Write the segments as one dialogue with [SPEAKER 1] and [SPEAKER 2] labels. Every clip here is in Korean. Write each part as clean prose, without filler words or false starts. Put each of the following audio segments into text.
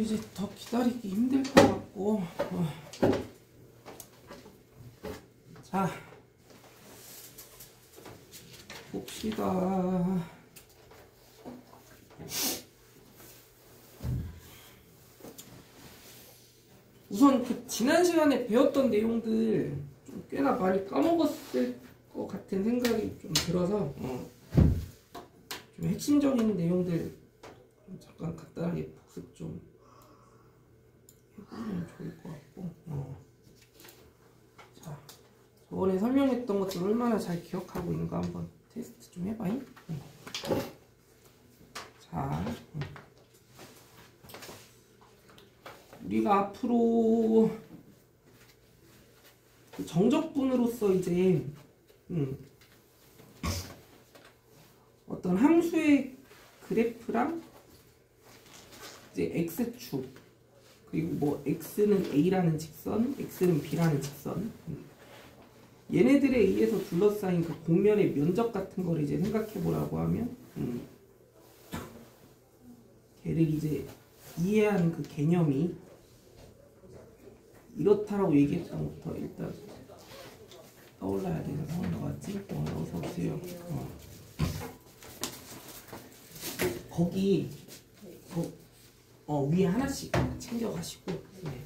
[SPEAKER 1] 이제 더 기다리기 힘들 것 같고. 자, 봅시다. 우선 그 지난 시간에 배웠던 내용들 좀 꽤나 많이 까먹었을 것 같은 생각이 좀 들어서 좀 핵심적인 내용들 잠깐 간단하게 복습 좀 해보면 좋을 것 같고. 자, 저번에 설명했던 것들 얼마나 잘 기억하고 있는가 한번 테스트 좀 해봐요. 자, 우리가 앞으로 정적분으로서 이제 어떤 함수의 그래프랑 이제 x축, 그리고 뭐 x는 a라는 직선, x는 b라는 직선, 얘네들에 의해서 둘러싸인 그 공면의 면적 같은 걸 이제 생각해 보라고 하면 걔를 이제 이해하는 그 개념이 이렇다라고 얘기했던 것부터 일단 떠올라야 되는 상황인 것 같지? 어서 오세요. 거기 위에 하나씩 챙겨가시고. 네.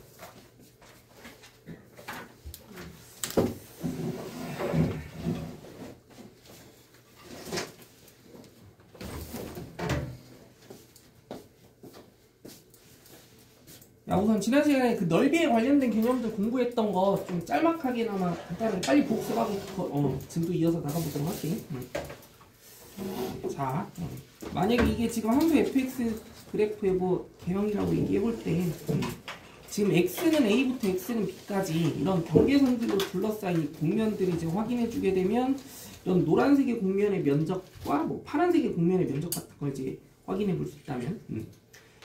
[SPEAKER 1] 야, 우선 지난 시간에 그 넓이에 관련된 개념들 공부했던 거 좀 짤막하게나마 간단하게 빨리 복습하고 진도 이어서 나가보도록 할게. 자, 만약에 이게 지금 함수 fx 그래프의 뭐 개형이라고 얘기해볼 때 지금 x는 a부터 x는 b까지 이런 경계선들로 둘러싸인 공면들이 이제 확인해주게 되면 이런 노란색의 공면의 면적과 뭐 파란색의 공면의 면적 같은 걸 이제 확인해볼 수 있다면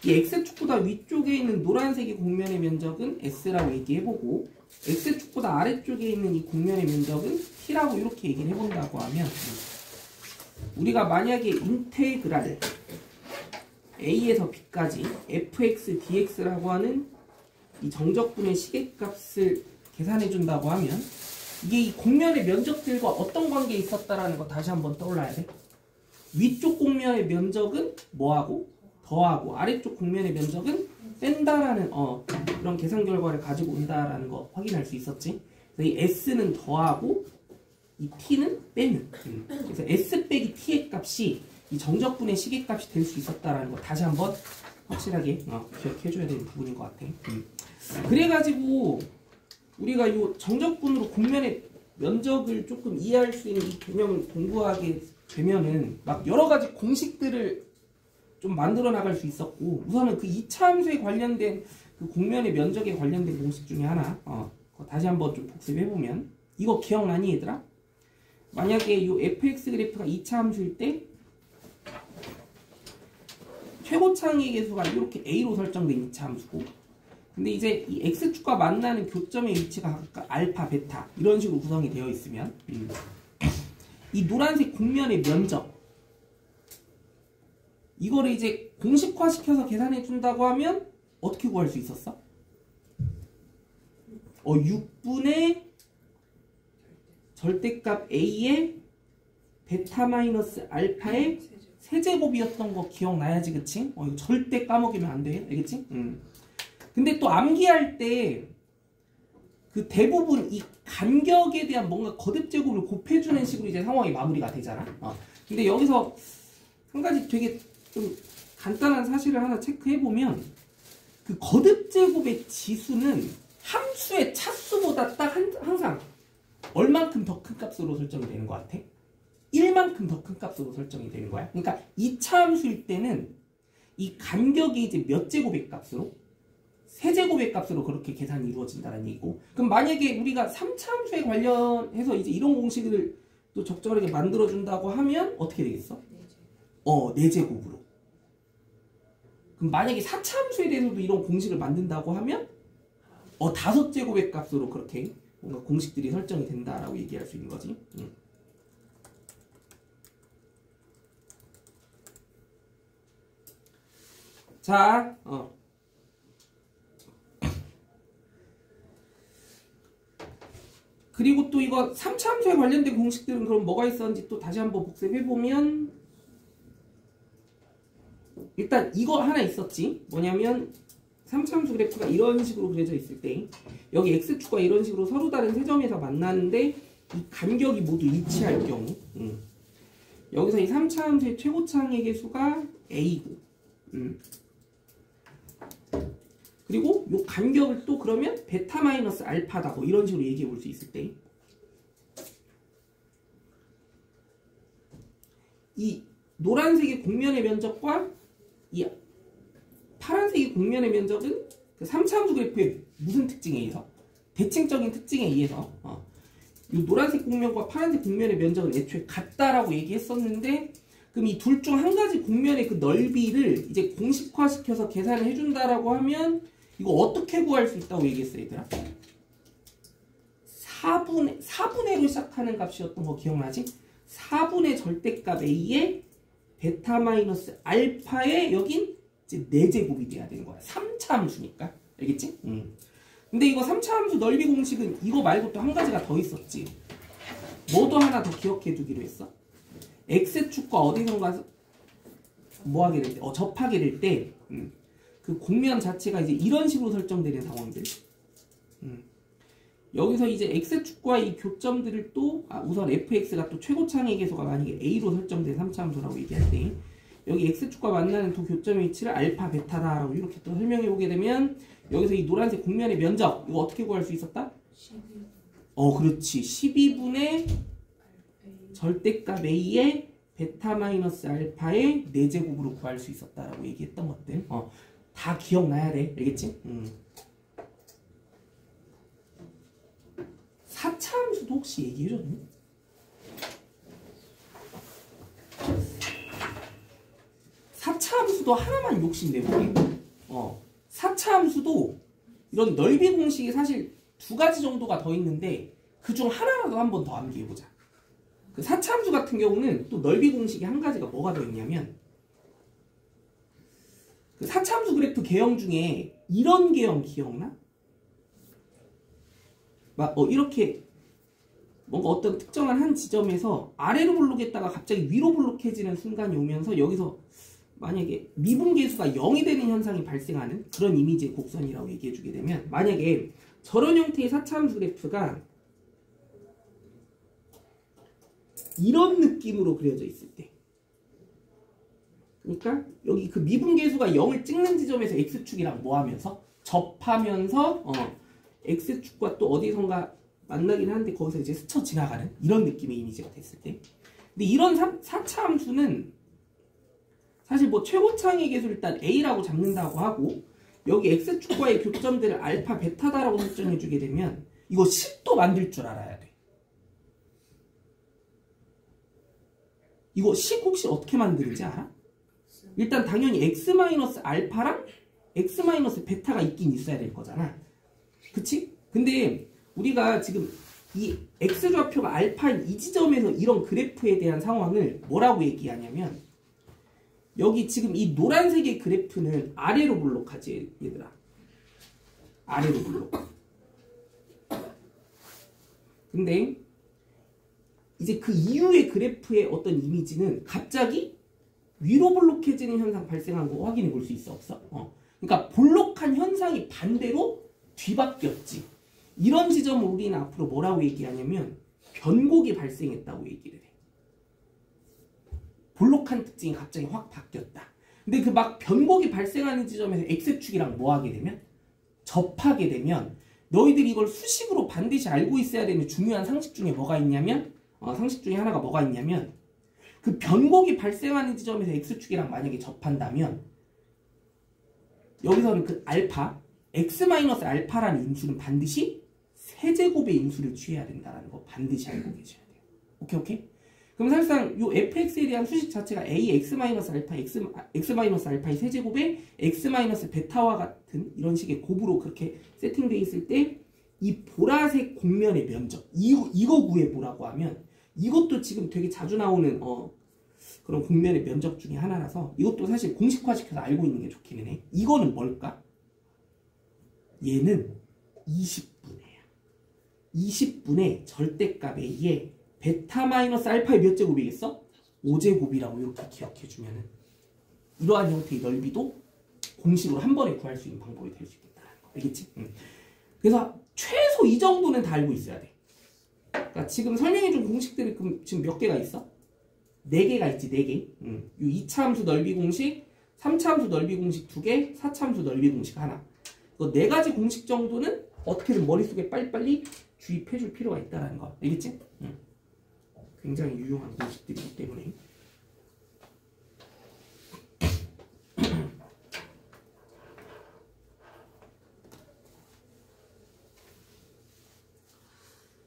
[SPEAKER 1] 이 x축보다 위쪽에 있는 노란색의 공면의 면적은 s라고 얘기해보고 x축보다 아래쪽에 있는 이 공면의 면적은 t라고 이렇게 얘기를 해본다고 하면 우리가 만약에 인테그랄 a에서 b까지 fx dx라고 하는 이 정적분의 시계값을 계산해준다고 하면 이게 이 공면의 면적들과 어떤 관계에 있었다라는 거 다시 한번 떠올라야 돼. 위쪽 공면의 면적은 뭐하고? 더하고 아래쪽 공면의 면적은 뺀다라는 그런 계산 결과를 가지고 온다라는 거 확인할 수 있었지. 그래서 이 s는 더하고 이 t는 빼는. 그래서 s 빼기 t의 값이 이 정적분의 시계값이 될 수 있었다라는 거 다시 한번 확실하게 기억해줘야 되는 부분인 것 같아. 그래가지고 우리가 이 정적분으로 공면의 면적을 조금 이해할 수 있는 이 개념을 공부하게 되면은 막 여러 가지 공식들을 좀 만들어 나갈 수 있었고, 우선은 그 2차 함수에 관련된 그 공면의 면적에 관련된 공식 중에 하나 그거 다시 한번 좀 복습해보면 이거 기억나니 얘들아? 만약에 이 fx 그래프가 2차 함수일 때 최고차항의 계수가 이렇게 a로 설정된 2차 함수고, 근데 이제 이 x축과 만나는 교점의 위치가 각각 알파, 베타 이런 식으로 구성이 되어 있으면 이 노란색 공면의 면적 이거를 이제 공식화시켜서 계산해 준다고 하면 어떻게 구할 수 있었어? 6분의 절대값 a의 베타 마이너스 알파의 세제곱이었던 거 기억나야지, 그치? 이거 절대 까먹으면 안 돼, 알겠지? 근데 또 암기할 때 그 대부분 이 간격에 대한 뭔가 거듭 제곱을 곱해주는 식으로 이제 상황이 마무리가 되잖아. 근데 여기서 한 가지 되게 좀 간단한 사실을 하나 체크해보면 그 거듭 제곱의 지수는 함수의 차수보다 딱 항상 얼만큼 더 큰 값으로 설정이 되는 것 같아? 1만큼 더 큰 값으로 설정이 되는 거야. 그러니까 2차 함수일 때는 이 간격이 이제 몇 제곱의 값으로? 세제곱의 값으로 그렇게 계산이 이루어진다는 얘기고, 그럼 만약에 우리가 3차 함수에 관련해서 이제 이런 공식을 또 적절하게 만들어준다고 하면 어떻게 되겠어? 4제곱으로. 그럼 만약에 4차 함수에 대해서도 이런 공식을 만든다고 하면 5제곱의 값으로 그렇게 뭔가 공식들이 설정이 된다라고 얘기할 수 있는 거지. 자, 그리고 또 이거 3차 함수에 관련된 공식들은 그럼 뭐가 있었는지 또 다시 한번 복습해보면 일단 이거 하나 있었지. 뭐냐면 3차 함수 그래프가 이런 식으로 그려져 있을 때 여기 x축과 이런 식으로 서로 다른 세 점에서 만나는데 이 간격이 모두 일치할 경우 여기서 이 3차 함수의 최고차항의 개수가 a고 그리고 요 간격을 또 그러면 베타 마이너스 알파다 뭐 이런 식으로 얘기해 볼 수 있을 때 이 노란색의 곡면의 면적과 이 파란색의 곡면의 면적은 그 3차 함수 그래프의 무슨 특징에 의해서 대칭적인 특징에 의해서 이 노란색 곡면과 파란색 곡면의 면적은 애초에 같다라고 얘기했었는데 그럼 이 둘 중 한 가지 곡면의 그 넓이를 이제 공식화시켜서 계산을 해준다라고 하면 이거 어떻게 구할 수 있다고 얘기했어 얘들아? 4분의로 시작하는 값이었던 거 기억나지? 4분의 절대값 a에 베타 마이너스 알파에 여긴 이제 4제곱이 돼야 되는 거야. 3차 함수니까. 알겠지? 근데 이거 3차 함수 넓이 공식은 이거 말고 또 한 가지가 더 있었지. 뭐도 하나 더 기억해 두기로 했어. x축과 어디선가 뭐 하게 될 때, 접하게 될 때, 그 곡면 자체가 이제 이런 식으로 설정되는 상황들. 여기서 이제 x축과 이 교점들을 또, 우선 fx가 또 최고차항의 개수가 만약에 a로 설정된 3차 함수라고 얘기할 때, 여기 x축과 만나는 두 교점의 위치를 알파, 베타다라고 이렇게 또 설명해 보게 되면, 여기서 이 노란색 곡면의 면적, 이거 어떻게 구할 수 있었다?
[SPEAKER 2] 12.
[SPEAKER 1] 그렇지. 12분의 절대값 a의 베타 마이너스 알파의 4제곱으로 구할 수 있었다라고 얘기했던 것들. 다 기억나야 돼. 알겠지? 4차 함수도 혹시 얘기해줬니? 4차 함수도 하나만 욕심내보게. 4차 함수도 이런 넓이 공식이 사실 2가지 정도가 더 있는데 그중 하나라도 한 번 더 암기해보자. 그 4차 함수 같은 경우는 또 넓이 공식이 한 가지가 뭐가 더 있냐면 그 4차 함수 그래프 개형 중에 이런 개형 기억나? 막 이렇게 뭔가 어떤 특정한 한 지점에서 아래로 블록했다가 갑자기 위로 블록해지는 순간이 오면서 여기서 만약에 미분계수가 0이 되는 현상이 발생하는 그런 이미지의 곡선이라고 얘기해주게 되면 만약에 저런 형태의 4차 함수 그래프가 이런 느낌으로 그려져 있을 때 그러니까 여기 그 미분계수가 0을 찍는 지점에서 x축이랑 뭐 하면서 접하면서 x축과 또 어디선가 만나긴 하는데 거기서 이제 스쳐 지나가는 이런 느낌의 이미지가 됐을 때 근데 이런 4차 함수는 사실 뭐 최고차항의 개수를 일단 a라고 잡는다고 하고 여기 x축과의 교점들을 알파, 베타다라고 설정해주게 되면 이거 식도 만들 줄 알아야 돼. 이거 식 혹시 어떻게 만드는지 알아? 일단 당연히 x-알파랑 x-베타가 있긴 있어야 될 거잖아. 그치? 근데 우리가 지금 이 x좌표가 알파인 이 지점에서 이런 그래프에 대한 상황을 뭐라고 얘기하냐면 여기 지금 이 노란색의 그래프는 아래로 블록하지 얘들아. 아래로 블록. 근데 이제 그 이후의 그래프의 어떤 이미지는 갑자기 위로 블록해지는 현상 발생한 거 확인해 볼 수 있어 없어? 그러니까 블록한 현상이 반대로 뒤바뀌었지. 이런 지점을 우리는 앞으로 뭐라고 얘기하냐면 변곡이 발생했다고 얘기를 해. 블록한 특징이 갑자기 확 바뀌었다. 근데 그 막 변곡이 발생하는 지점에서 x축이랑 뭐 하게 되면? 접하게 되면 너희들이 이걸 수식으로 반드시 알고 있어야 되는 중요한 상식 중에 뭐가 있냐면 상식 중에 하나가 뭐가 있냐면 그 변곡이 발생하는 지점에서 x축이랑 만약에 접한다면 여기서는 그 알파 x-알파라는 인수는 반드시 세제곱의 인수를 취해야 된다는 거 반드시 알고 계셔야 돼요. 오케이? 그럼 사실상 이 fx에 대한 수식 자체가 a x-알파 x-알파의 세제곱에 x-베타와 같은 이런 식의 곱으로 그렇게 세팅되어 있을 때 이 보라색 곡면의 면적 이거 구해보라고 하면 이것도 지금 되게 자주 나오는 그런 곡면의 면적 중에 하나라서 이것도 사실 공식화시켜서 알고 있는 게 좋기는 해. 이거는 뭘까? 얘는 20분이에요. 20분의 절대값 A에 베타 마이너스 알파의 몇 제곱이겠어? 5제곱이라고 이렇게 기억해주면은 이러한 형태의 넓이도 공식으로 한 번에 구할 수 있는 방법이 될 수 있겠다는 거. 알겠지? 그래서 최소 이 정도는 다 알고 있어야 돼. 그러니까 지금 설명해준 공식들이 지금 몇 개가 있어? 4개가 있지, 4개. 이 2차 함수 넓이 공식, 3차 함수 넓이 공식 2개, 4차 함수 넓이 공식 하나. 그 4가지 공식 정도는 어떻게든 머릿속에 빨리빨리 주입해줄 필요가 있다는 거. 알겠지? 굉장히 유용한 공식들이기 때문에.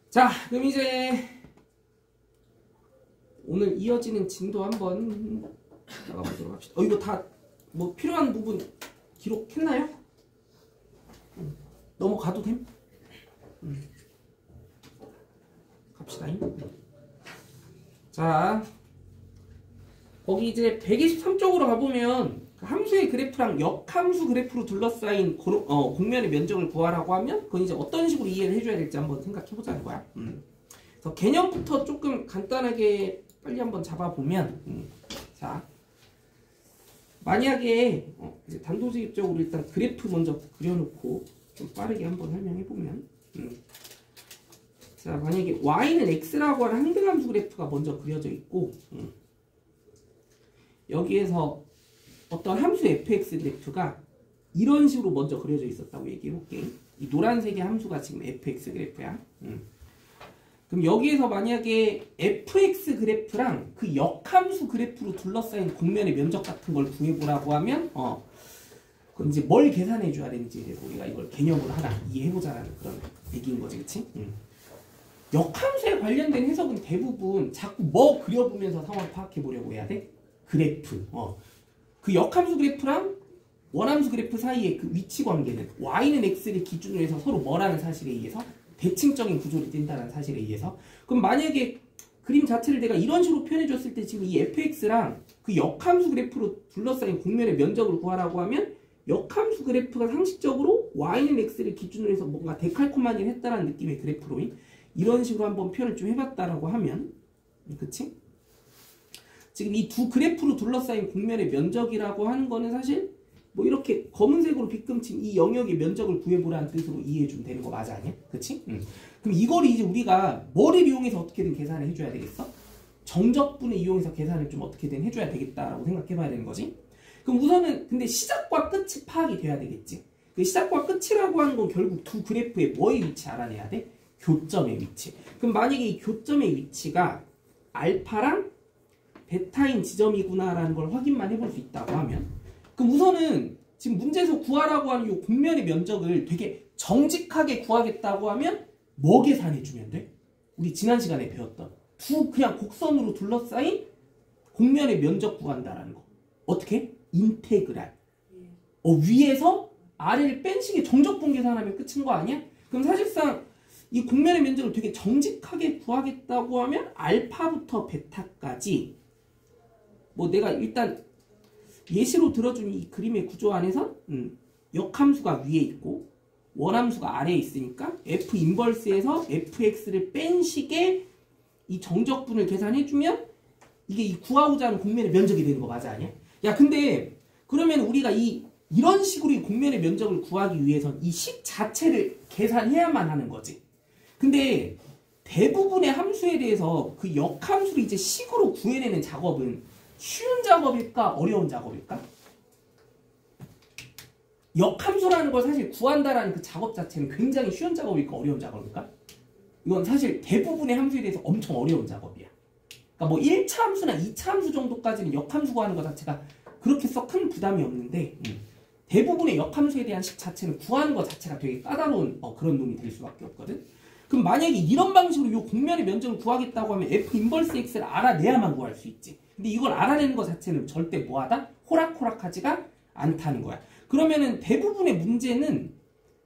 [SPEAKER 1] 자, 그럼 이제 오늘 이어지는 진도 한번 나가보도록 합시다. 이거 다 뭐 필요한 부분 기록했나요? 넘어가도 됨? 갑시다. 자, 거기 이제 123쪽으로 가보면 함수의 그래프랑 역함수 그래프로 둘러싸인 공면의 면적을 구하라고 하면 그건 이제 어떤 식으로 이해를 해줘야 될지 한번 생각해보자는 거야. 그래서 개념부터 조금 간단하게 빨리 한번 잡아보면 자, 만약에 이제 단도직입적으로 일단 그래프 먼저 그려놓고 좀 빠르게 한번 설명해보면 자, 만약에 y는 x라고 하는 항등함수 그래프가 먼저 그려져 있고 여기에서 어떤 함수 fx 그래프가 이런 식으로 먼저 그려져 있었다고 얘기해볼게. 이 노란색의 함수가 지금 fx 그래프야. 그럼 여기에서 만약에 fx 그래프랑 그 역함수 그래프로 둘러싸인 공면의 면적 같은 걸 구해보라고 하면 그럼 이제 뭘 계산해줘야 되는지에 대해서 우리가 이걸 개념으로 하나 이해해보자라는 그런 얘기인 거지, 그치? 역함수에 관련된 해석은 대부분 자꾸 뭐 그려보면서 상황을 파악해보려고 해야 돼? 그래프. 그 역함수 그래프랑 원함수 그래프 사이의 그 위치 관계는 y는 x를 기준으로 해서 서로 뭐라는 사실에 의해서 대칭적인 구조를 띈다는 사실에 의해서 그럼 만약에 그림 자체를 내가 이런 식으로 표현해줬을 때 지금 이 fx랑 그 역함수 그래프로 둘러싸인 공면의 면적을 구하라고 하면 역함수 그래프가 상식적으로 y는 x를 기준으로 해서 뭔가 데칼코마니를 했다는 느낌의 그래프로 이런 식으로 한번 표현을 좀 해봤다라고 하면 그치? 지금 이 두 그래프로 둘러싸인 공면의 면적이라고 하는 거는 사실 뭐 이렇게 검은색으로 빗금친 이 영역의 면적을 구해보라는 뜻으로 이해해주면 되는 거 맞아 아니야? 그치? 그럼 이걸 이제 우리가 뭐를 이용해서 어떻게든 계산을 해줘야 되겠어? 정적분을 이용해서 계산을 좀 어떻게든 해줘야 되겠다라고 생각해봐야 되는 거지. 그럼 우선은 근데 시작과 끝이 파악이 돼야 되겠지. 그 시작과 끝이라고 하는 건 결국 두 그래프의 뭐의 위치 알아내야 돼? 교점의 위치. 그럼 만약에 이 교점의 위치가 알파랑 베타인 지점이구나라는 걸 확인만 해볼 수 있다고 하면 그럼 우선은 지금 문제에서 구하라고 하는 이 공면의 면적을 되게 정직하게 구하겠다고 하면 뭐 계산해주면 돼? 우리 지난 시간에 배웠던 두 그냥 곡선으로 둘러싸인 공면의 면적 구한다라는 거. 어떻게? 인테그랄. 위에서 아래를 뺀 식의 정적분 계산하면 끝인 거 아니야? 그럼 사실상 이 공면의 면적을 되게 정직하게 구하겠다고 하면 알파부터 베타까지 뭐 내가 일단 예시로 들어준 이 그림의 구조 안에서 역함수가 위에 있고 원함수가 아래에 있으니까 f 인버스에서 fx를 뺀 식의 이 정적분을 계산해주면 이게 이 구하고자 하는 공면의 면적이 되는 거 맞아 아니야? 야 근데 그러면 우리가 이런 식으로 이 공면의 면적을 구하기 위해선 이 식 자체를 계산해야만 하는 거지. 근데 대부분의 함수에 대해서 그 역함수를 이제 식으로 구해내는 작업은 쉬운 작업일까? 어려운 작업일까? 역함수라는 걸 사실 구한다라는 그 작업 자체는 굉장히 쉬운 작업일까? 어려운 작업일까? 이건 사실 대부분의 함수에 대해서 엄청 어려운 작업이야. 그러니까 뭐 1차 함수나 2차 함수 정도까지는 역함수 구하는 것 자체가 그렇게 썩 큰 부담이 없는데 대부분의 역함수에 대한 식 자체는 구하는 것 자체가 되게 까다로운 그런 놈이 될 수밖에 없거든. 그럼 만약에 이런 방식으로 이 공면의 면적을 구하겠다고 하면 f 인버스 x를 알아내야만 구할 수 있지. 근데 이걸 알아내는 것 자체는 절대 뭐하다? 호락호락하지가 않다는 거야. 그러면은 대부분의 문제는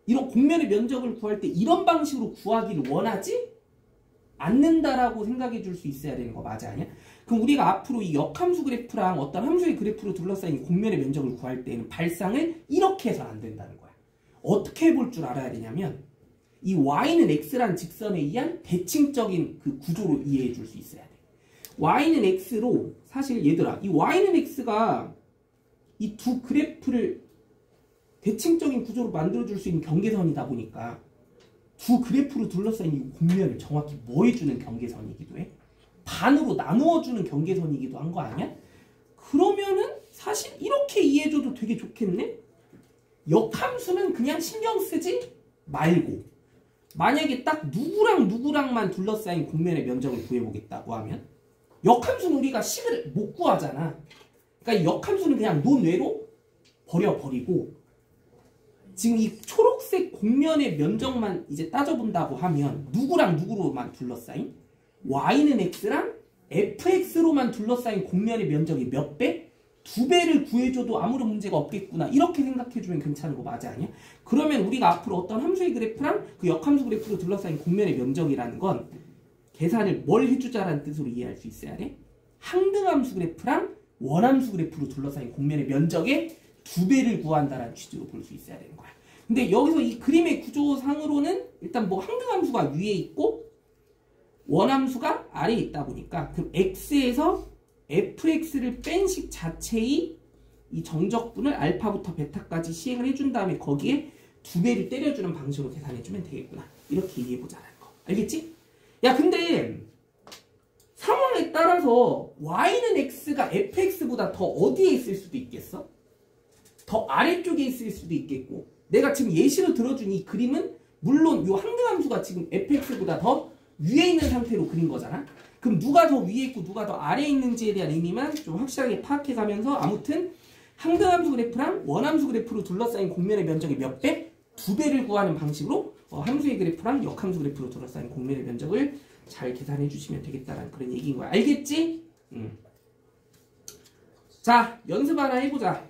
[SPEAKER 1] 이런 공면의 면적을 구할 때 이런 방식으로 구하기를 원하지 않는다라고 생각해 줄 수 있어야 되는 거 맞아 아니야? 그럼 우리가 앞으로 이 역함수 그래프랑 어떤 함수의 그래프로 둘러싸인 공면의 면적을 구할 때는 발상을 이렇게 해서는 안 된다는 거야. 어떻게 해볼 줄 알아야 되냐면 이 y는 x란 직선에 의한 대칭적인 그 구조로 이해해 줄 수 있어야 돼. y는 x로 사실 얘들아 이 y는 x가 이 두 그래프를 대칭적인 구조로 만들어줄 수 있는 경계선이다 보니까 두 그래프로 둘러싸인 이 곡면을 정확히 뭐 해주는 경계선이기도 해? 반으로 나누어주는 경계선이기도 한 거 아니야? 그러면은 사실 이렇게 이해해줘도 되게 좋겠네? 역함수는 그냥 신경 쓰지 말고 만약에 딱 누구랑 누구랑만 둘러싸인 곡면의 면적을 구해보겠다고 하면 역함수는 우리가 식을 못 구하잖아. 그러니까 역함수는 그냥 논외로 버려버리고 지금 이 초록색 곡면의 면적만 이제 따져본다고 하면 누구랑 누구로만 둘러싸인 y는 x랑 fx로만 둘러싸인 곡면의 면적이 몇 배? 2배를 구해줘도 아무런 문제가 없겠구나. 이렇게 생각해주면 괜찮은 거 맞아 아니야? 그러면 우리가 앞으로 어떤 함수의 그래프랑 그 역함수 그래프로 둘러싸인 곡면의 면적이라는 건 계산을 뭘 해주자라는 뜻으로 이해할 수 있어야 돼? 항등함수 그래프랑 원함수 그래프로 둘러싸인 곡면의 면적의 2배를 구한다라는 취지로 볼 수 있어야 되는 거야. 근데 여기서 이 그림의 구조상으로는 일단 뭐 항등함수가 위에 있고 원함수가 아래에 있다 보니까 그럼 x에서 fx를 뺀 식 자체의 이 정적분을 알파부터 베타까지 시행을 해준 다음에 거기에 2배를 때려주는 방식으로 계산해주면 되겠구나. 이렇게 이해해보자는 거. 알겠지? 야 근데 상황에 따라서 y는 x가 fx보다 더 어디에 있을 수도 있겠어? 더 아래쪽에 있을 수도 있겠고 내가 지금 예시로 들어준 이 그림은 물론 이 항등함수가 지금 fx보다 더 위에 있는 상태로 그린 거잖아. 그럼 누가 더 위에 있고 누가 더 아래에 있는지에 대한 의미만 좀 확실하게 파악해가면서 아무튼 항등함수 그래프랑 원함수 그래프로 둘러싸인 곡면의 면적이 몇 배? 2배를 구하는 방식으로 함수의 그래프랑 역함수 그래프로 둘러싸인 곡면의 면적을 잘 계산해 주시면 되겠다라는 그런 얘기인 거야. 알겠지? 자, 연습 하나 해보자.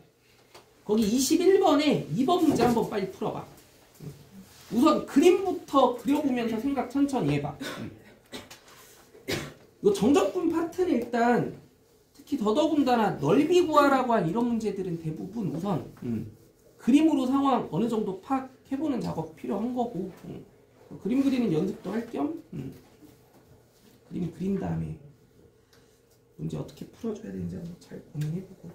[SPEAKER 1] 거기 21번에 2번 문제 한번 빨리 풀어봐. 우선 그림부터 그려보면서 생각 천천히 해봐. 이 정적분 파트는 일단 특히 더더군다나 넓이 구하라고 한 이런 문제들은 대부분 우선 그림으로 상황 어느 정도 파악해보는 작업 필요한 거고 그림 그리는 연습도 할 겸 그림 그린 다음에 문제 어떻게 풀어줘야 되는지 한번 잘 고민해보고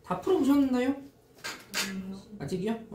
[SPEAKER 1] 다 풀어보셨나요? 아직이요?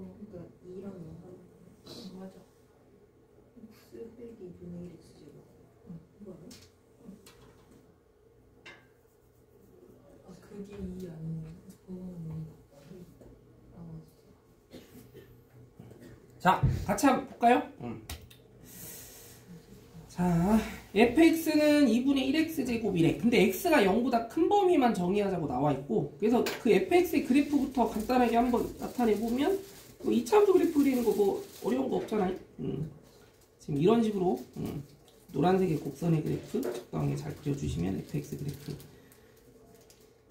[SPEAKER 2] 그러니까 2랑 0 맞아. x 빼기 2분의 1 x 제곱. 이거 알아? 아 그게 2 아니네. 그거는
[SPEAKER 1] 자, 같이 한번 볼까요? 자, fx는 2분의 1x제곱이래. 근데 x가 0보다 큰 범위만 정의하자고 나와 있고, 그래서 그 fx의 그래프부터 간단하게 한번 나타내보면, 뭐 이차함수 그래프 그리는 거 뭐 어려운 거 없잖아요. 지금 이런 식으로 노란색의 곡선의 그래프 적당히 잘 그려주시면 fx 그래프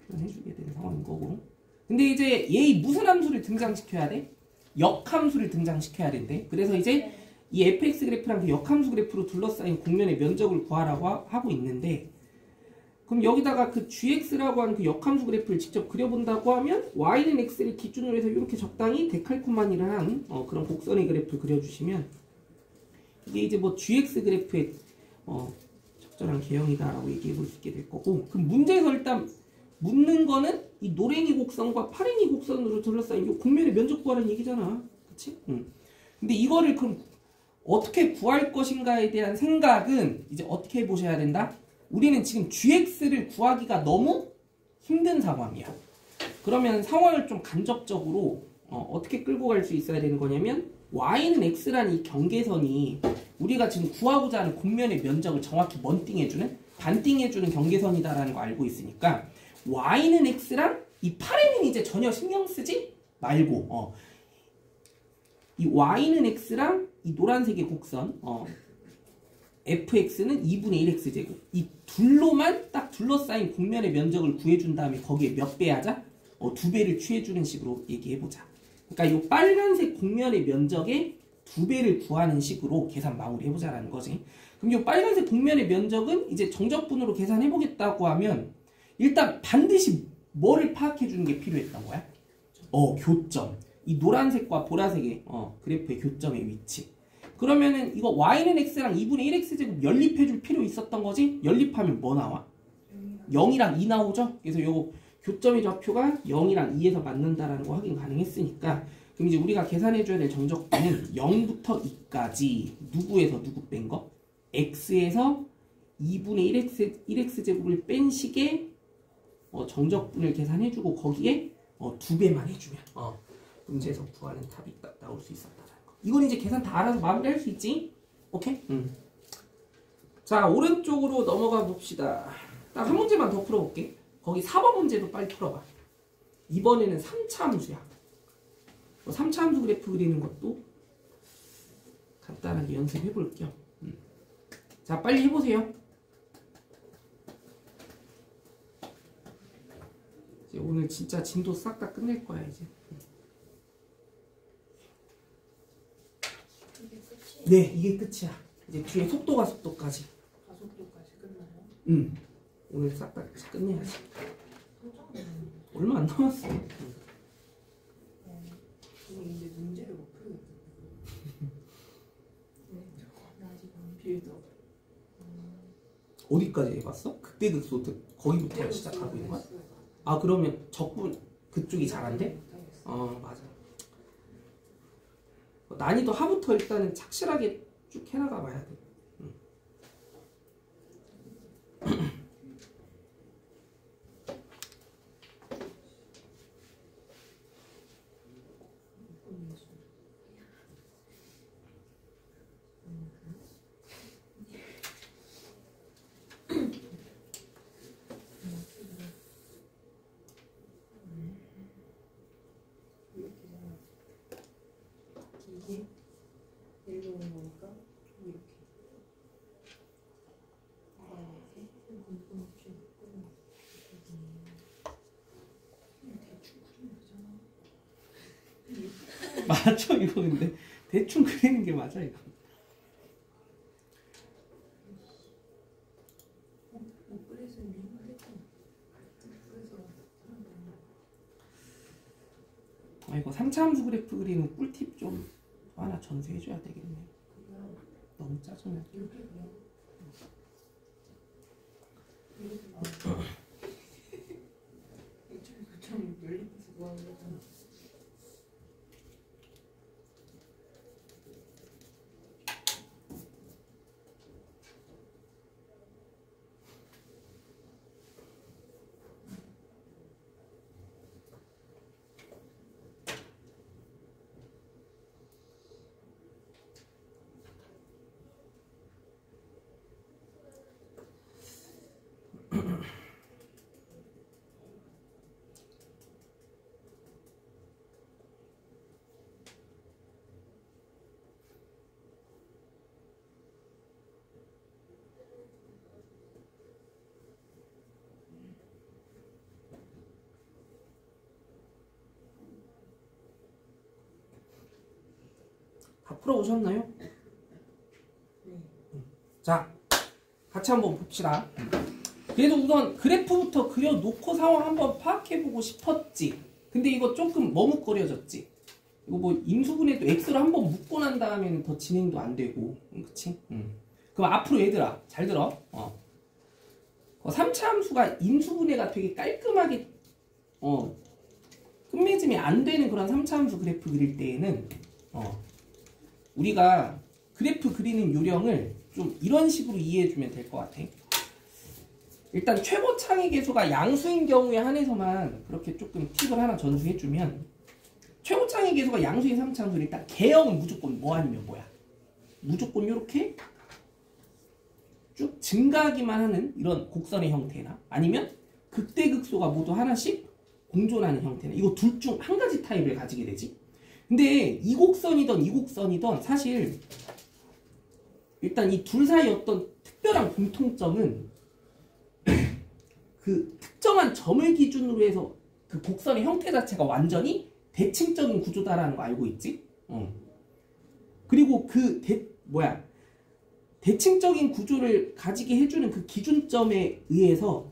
[SPEAKER 1] 표현해주게 되는 상황인 거고. 근데 이제 얘 무슨 함수를 등장시켜야 돼? 역함수를 등장시켜야 된대. 그래서 이제 이 fx 그래프랑 그 역함수 그래프로 둘러싸인 곡면의 면적을 구하라고 하고 있는데, 그럼 여기다가 그 gx라고 하는 그 역함수 그래프를 직접 그려본다고 하면 y는 x를 기준으로 해서 이렇게 적당히 데칼코마니를 한 그런 곡선의 그래프를 그려주시면 이게 이제 뭐 gx 그래프의 적절한 개형이다라고 얘기해 볼 수 있게 될 거고, 그럼 문제에서 일단 묻는 거는 이 노랭이 곡선과 파랭이 곡선으로 둘러싸인 이 곡면의 면적 구하라는 얘기잖아. 그치? 근데 이거를 그럼 어떻게 구할 것인가에 대한 생각은 이제 어떻게 해보셔야 된다? 우리는 지금 gx를 구하기가 너무 힘든 상황이야. 그러면 상황을 좀 간접적으로 어떻게 끌고 갈 수 있어야 되는 거냐면 y는 x라는 이 경계선이 우리가 지금 구하고자 하는 곡면의 면적을 정확히 먼띵해주는 반띵해주는 경계선이다라는 거 알고 있으니까 y는 x랑 이 파랭이는 이제 전혀 신경 쓰지 말고 이 y는 x랑 이 노란색의 곡선 fx는 2분의 1x제곱 이 둘로만 딱 둘러싸인 곡면의 면적을 구해준 다음에 거기에 몇 배 하자? 2배를 취해주는 식으로 얘기해보자. 그러니까 이 빨간색 곡면의 면적의 2배를 구하는 식으로 계산 마무리해보자라는 거지. 그럼 이 빨간색 곡면의 면적은 이제 정적분으로 계산해보겠다고 하면 일단 반드시 뭐를 파악해주는 게 필요했던 거야? 교점. 이 노란색과 보라색의 그래프의 교점의 위치. 그러면은 이거 y는 x랑 2분의 1x제곱 연립해줄 필요 있었던 거지? 연립하면 뭐 나와? 0이랑 2 나오죠? 그래서 요거 교점의 좌표가 0이랑 2에서 맞는다라는 거 확인 가능했으니까 그럼 이제 우리가 계산해줘야 될 정적분은 0부터 2까지 누구에서 누구 뺀 거? x에서 2분의 1x제곱을 뺀 식의 정적분을 계산해주고 거기에 2배만 해주면 문제에서 구하는 답이 딱 나올 수 있었다는 거. 이건 이제 계산 다 알아서 마무리할 수 있지? 오케이? 자, 오른쪽으로 넘어가 봅시다. 딱 한 문제만 더 풀어볼게. 거기 4번 문제도 빨리 풀어봐. 이번에는 3차 함수야. 3차 함수 그래프 그리는 것도 간단하게 연습해 볼게요. 자, 빨리 해보세요. 이제 오늘 진짜 진도 싹 다 끝낼 거야, 이제.
[SPEAKER 2] 이게 끝이에요?
[SPEAKER 1] 네, 이게 끝이야. 이제 뒤에 속도가 속도까지.
[SPEAKER 2] 가속도까지 끝나요?
[SPEAKER 1] 오늘 싹 다 끝내야지.
[SPEAKER 2] 깜짝 놀랐네.
[SPEAKER 1] 얼마 안 남았어.
[SPEAKER 2] 근데 이제 문제를 못 풀겠어. 나 아직 안 빌더.
[SPEAKER 1] 어디까지 해봤어? 극대극소득 거기부터 시작하고 있는 거야? 아, 그러면 적분 그쪽이 잘한대? 맞아. 난이도 하부터 일단은 착실하게 쭉 해나가 봐야 돼.
[SPEAKER 2] 이게 내려오는 거니까 이렇게. 대충 그리면 되잖아.
[SPEAKER 1] 맞죠, 이거 근데 대충 그리는 게 맞아, 이거.
[SPEAKER 2] 못 그래서 미움을 했잖아. 그래서
[SPEAKER 1] 이거 3차 함수 그래프 그리는 꿀팁 좀 하나 전수해줘야 되겠네. 너무 짜증나.
[SPEAKER 2] 이렇게 그냥 이쪽이 그처럼 연립해서 구하는 거잖아.
[SPEAKER 1] 다 풀어오셨나요?
[SPEAKER 2] 네.
[SPEAKER 1] 자, 같이 한번 봅시다. 그래도 우선 그래프부터 그려놓고 상황 한번 파악해보고 싶었지. 근데 이거 조금 머뭇거려졌지. 이거 뭐 임수분해도 x로 한번 묶고 난 다음에는 더 진행도 안 되고, 그치? 그럼 앞으로 얘들아, 잘 들어. 3차 함수가 임수분해가 되게 깔끔하게 끝맺음이 안 되는 그런 3차 함수 그래프 그릴 때에는 우리가 그래프 그리는 요령을 좀 이런 식으로 이해해주면 될 것 같아. 일단 최고 창의 계수가 양수인 경우에 한해서만 그렇게 조금 팁을 하나 전수해주면, 최고 창의 계수가 양수인 3차 함수는 일단 개형은 무조건 뭐 아니면 뭐야? 무조건 이렇게 쭉 증가하기만 하는 이런 곡선의 형태나 아니면 극대극소가 모두 하나씩 공존하는 형태나, 이거 둘 중 한 가지 타입을 가지게 되지. 근데 이 곡선이던 사실 일단 이 둘 사이 어떤 특별한 공통점은 그 특정한 점을 기준으로 해서 그 곡선의 형태 자체가 완전히 대칭적인 구조다라는 거 알고 있지? 그리고 그 대칭적인 구조를 가지게 해주는 그 기준점에 의해서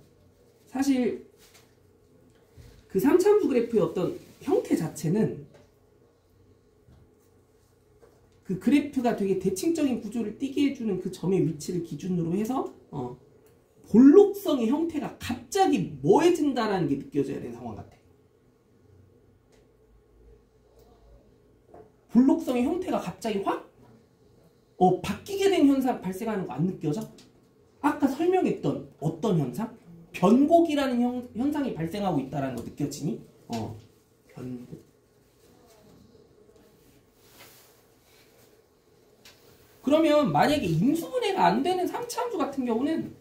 [SPEAKER 1] 사실 그 3차함수 그래프의 어떤 형태 자체는 그 그래프가 되게 대칭적인 구조를 띠게 해주는 그 점의 위치를 기준으로 해서 볼록성의 형태가 갑자기 뭐해진다라는 게 느껴져야 되는 상황 같아. 볼록성의 형태가 갑자기 확 바뀌게 된 현상 발생하는 거 안 느껴져? 아까 설명했던 어떤 현상? 변곡이라는 현상이 발생하고 있다는 거 느껴지니? 변곡. 그러면 만약에 임수분해가 안 되는 3차 함수 같은 경우는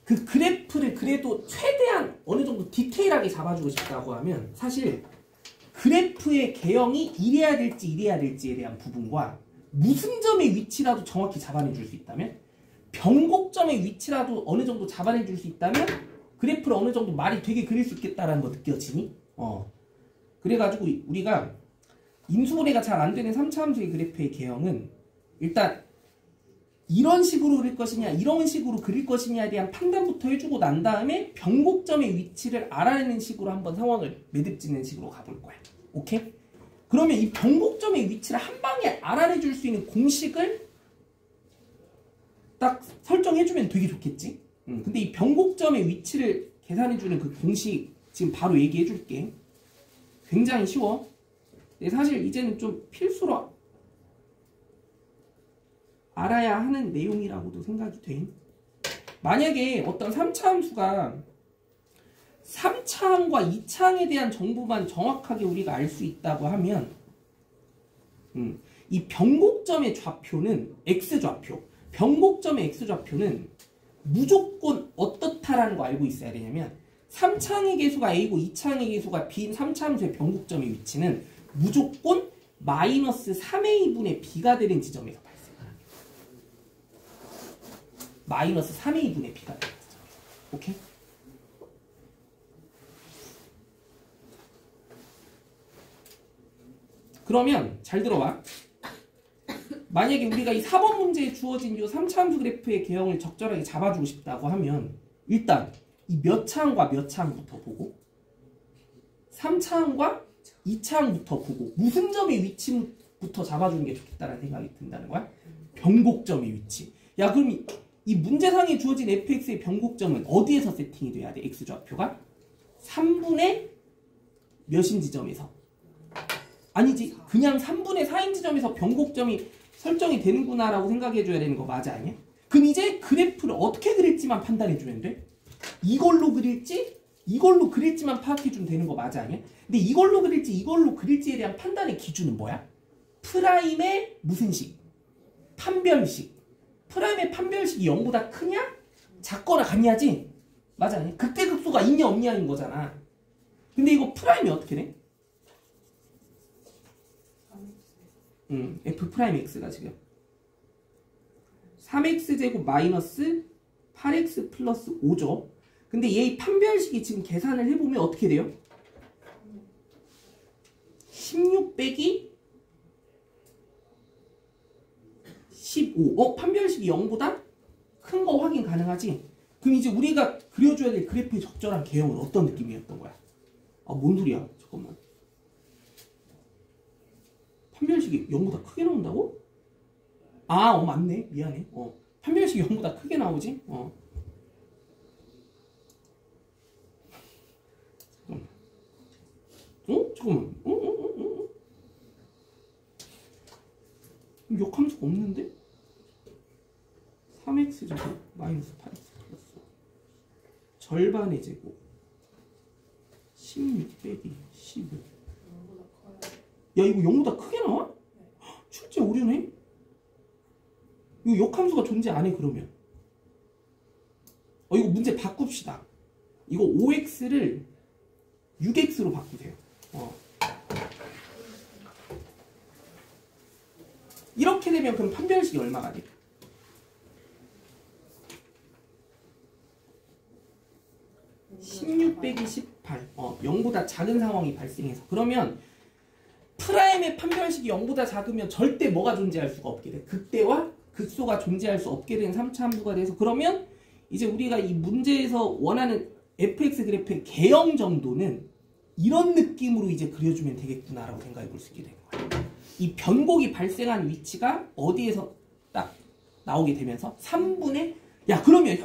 [SPEAKER 1] 그 그래프를 그래도 최대한 어느 정도 디테일하게 잡아주고 싶다고 하면 사실 그래프의 개형이 이래야 될지에 대한 부분과 무슨 점의 위치라도 정확히 잡아내줄 수 있다면, 변곡점의 위치라도 어느 정도 잡아내줄 수 있다면 그래프를 어느 정도 말이 되게 그릴 수 있겠다라는 거 느껴지니? 그래가지고 우리가 임수분해가 잘 안 되는 3차 함수의 그래프의 개형은 일단 이런 식으로 그릴 것이냐 이런 식으로 그릴 것이냐에 대한 판단부터 해주고 난 다음에 변곡점의 위치를 알아내는 식으로 한번 상황을 매듭짓는 식으로 가볼 거야. 오케이? 그러면 이 변곡점의 위치를 한 방에 알아내줄 수 있는 공식을 딱 설정해주면 되게 좋겠지? 근데 이 변곡점의 위치를 계산해주는 그 공식 지금 바로 얘기해줄게. 굉장히 쉬워. 근데 사실 이제는 좀 필수로 알아야 하는 내용이라고도 생각이 돼. 만약에 어떤 3차 함수가 3차항과 2차항에 대한 정보만 정확하게 우리가 알 수 있다고 하면 이 변곡점의 좌표는 x좌표, 변곡점의 x좌표는 무조건 어떻다라는 거 알고 있어야 되냐면 3차항의 계수가 a고 2차항의 계수가 b인 3차 함수의 변곡점의 위치는 무조건 마이너스 3a분의 b가 되는 지점에서 발생하는 거예요. 마이너스 3a분의 b가 되는 지점에서. 오케이? 그러면 잘 들어봐. 만약에 우리가 이 4번 문제에 주어진 이 3차 함수 그래프의 개형을 적절하게 잡아주고 싶다고 하면 일단 이 몇 차항과 몇 차항부터 보고 3차항과 2차항부터 보고 무슨 점의 위치부터 잡아주는 게 좋겠다는 생각이 든다는 거야. 변곡점의 위치. 야 그럼 이 문제상에 주어진 fx의 변곡점은 어디에서 세팅이 돼야 돼? x좌표가 3분의 몇인 지점에서? 아니지. 그냥 3분의 4인 지점에서 변곡점이 설정이 되는구나 라고 생각해줘야 되는 거 맞아 아니야? 그럼 이제 그래프를 어떻게 그릴지만 판단해주면 돼? 이걸로 그릴지 이걸로 그릴지만 파악해주면 되는 거 맞아 아니야? 근데 이걸로 그릴지 이걸로 그릴지에 대한 판단의 기준은 뭐야? 프라임의 무슨 식? 판별식. 프라임의 판별식이 0보다 크냐? 작거나 같냐지? 맞아 아니야? 극대극소가 있냐 없냐인 거잖아. 근데 이거 프라임이 어떻게 돼? f 프라임 x가 지금 3x제곱 마이너스 8x 플러스 5죠. 근데 얘 판별식이 지금 계산을 해보면 어떻게 돼요? 16 빼기 15. 판별식이 0보다 큰 거 확인 가능하지? 그럼 이제 우리가 그려줘야 될 그래프의 적절한 개형은 어떤 느낌이었던 거야? 뭔 소리야? 잠깐만. 판별식이 0보다 크게 나온다고? 맞네. 미안해. 판별식이 0보다 크게 나오지? 잠깐만. 역함수가 없는데? 3x 제곱 마이너스 8x 플러스 절반의 제곱 16 빼기 15. 야, 이거 0보다 크게 나와? 출제 오류네? 이거 역함수가 존재 안 해, 그러면. 이거 문제 바꿉시다. 이거 5x를 6x로 바꾸세요. 이렇게 되면 그럼 판별식이 얼마가 돼? 16 빼기 18. 0보다 작은 상황이 발생해서. 그러면 프라임의 판별식이 0보다 작으면 절대 뭐가 존재할 수가 없게 돼. 극대와 극소가 존재할 수 없게 된 3차 함수가 돼서, 그러면 이제 우리가 이 문제에서 원하는 fx 그래프의 개형 정도는 이런 느낌으로 이제 그려주면 되겠구나라고 생각해 볼 수 있게 되는 거야. 이 변곡이 발생한 위치가 어디에서 딱 나오게 되면서 3분의 그러면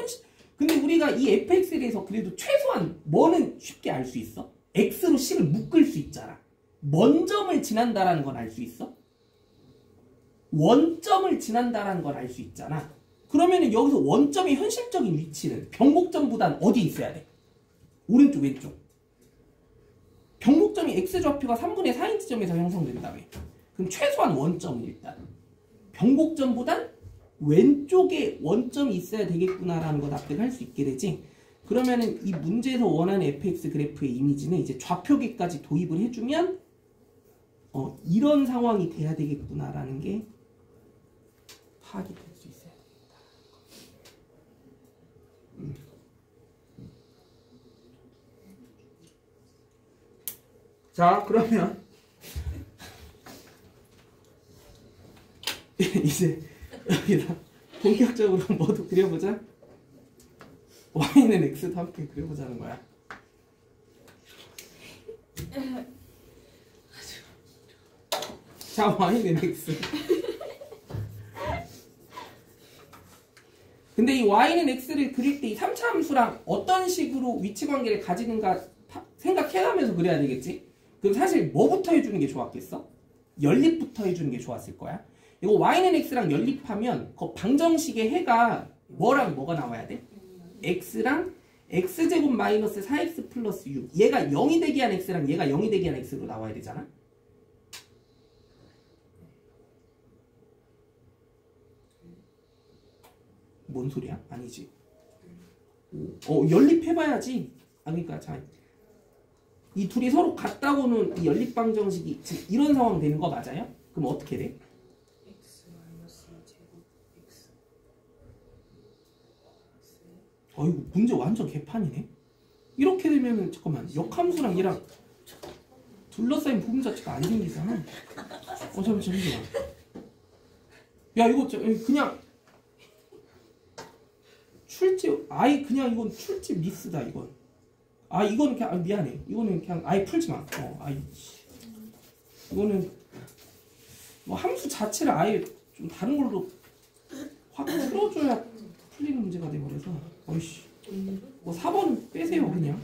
[SPEAKER 1] 근데 우리가 이 fx에 대해서 그래도 최소한 뭐는 쉽게 알 수 있어? x로 c를 묶을 수 있잖아. 원점을 지난다라는 건 알 수 있어? 원점을 지난다라는 건 알 수 있잖아. 그러면은 여기서 원점의 현실적인 위치는 변곡점보단 어디 있어야 돼? 오른쪽 왼쪽. 변곡점이 x좌표가 3분의 4인 지점에서 형성된다며. 그럼 최소한 원점은 일단 변곡점보단 왼쪽에 원점이 있어야 되겠구나라는 거 납득할 수 있게 되지. 그러면은 이 문제에서 원하는 fx 그래프의 이미지는 이제 좌표계까지 도입을 해주면 이런 상황이 돼야 되겠구나라는 게 파악이 될 수 있어야 됩니다. 자, 그러면 이제 여기다 본격적으로 뭐도 그려보자. y는 x도 함께 그려보자는 거야. 자, y는 x. 근데 이 y는 x를 그릴 때 이 3차 함수랑 어떤 식으로 위치 관계를 가지는가 생각해가면서 그려야 되겠지? 그럼 사실 뭐부터 해주는 게 좋았겠어? 연립부터 해주는 게 좋았을 거야. 이거 y는 x랑 연립하면 그 방정식의 해가 뭐랑 뭐가 나와야 돼? x랑 x제곱 마이너스 4x 플러스 6. 얘가 0이 되게 한 x랑 얘가 0이 되게 한 x로 나와야 되잖아. 뭔 소리야? 아니지. 연립해봐야지. 그러니까 자, 이 둘이 서로 같다고는 이 연립 방정식이 지금 이런 상황 되는 거 맞아요? 그럼 어떻게 돼? 이거 문제 완전 개판이네. 이렇게 되면은 잠깐만, 역함수랑 얘랑 둘러싸인 부분 자체가 안 생기잖아. 잠시만. 야, 이거 그냥 출제 그냥 이건 출제 미스다 이건. 이건 그냥 미안해. 이거는 그냥 아예 풀지 마. 이거는 뭐 함수 자체를 아예 좀 다른 걸로 확 풀어줘야 풀리는 문제가 돼버려서. 뭐 4번 빼세요 그냥.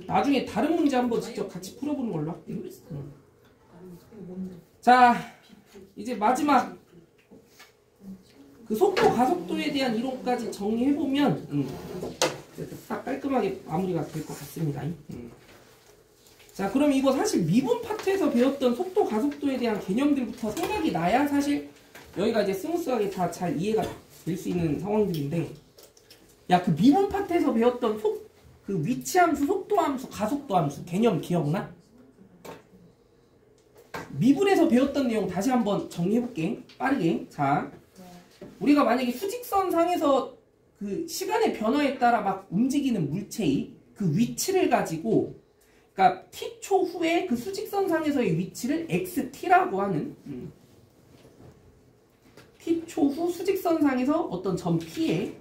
[SPEAKER 1] 나중에 다른 문제 한번 직접 같이 풀어보는 걸로 할게요. 자, 이제 마지막 그 속도 가속도에 대한 이론까지 정리해보면 딱 깔끔하게 마무리가 될 것 같습니다. 자, 그럼 이거 사실 미분 파트에서 배웠던 속도 가속도에 대한 개념들부터 생각이 나야 사실 여기가 이제 스무스하게 다 잘 이해가 될 수 있는 상황들인데, 야, 그 미분 파트에서 배웠던 그 위치함수, 속도함수, 가속도함수 개념 기억나? 미분에서 배웠던 내용 다시 한번 정리해볼게. 빠르게. 자, 우리가 만약에 수직선 상에서 그 시간의 변화에 따라 막 움직이는 물체의 그 위치를 가지고, 그러니까 t초 후에 그 수직선상에서의 위치를 xt라고 하는 t초 후 수직선상에서 어떤 점 P의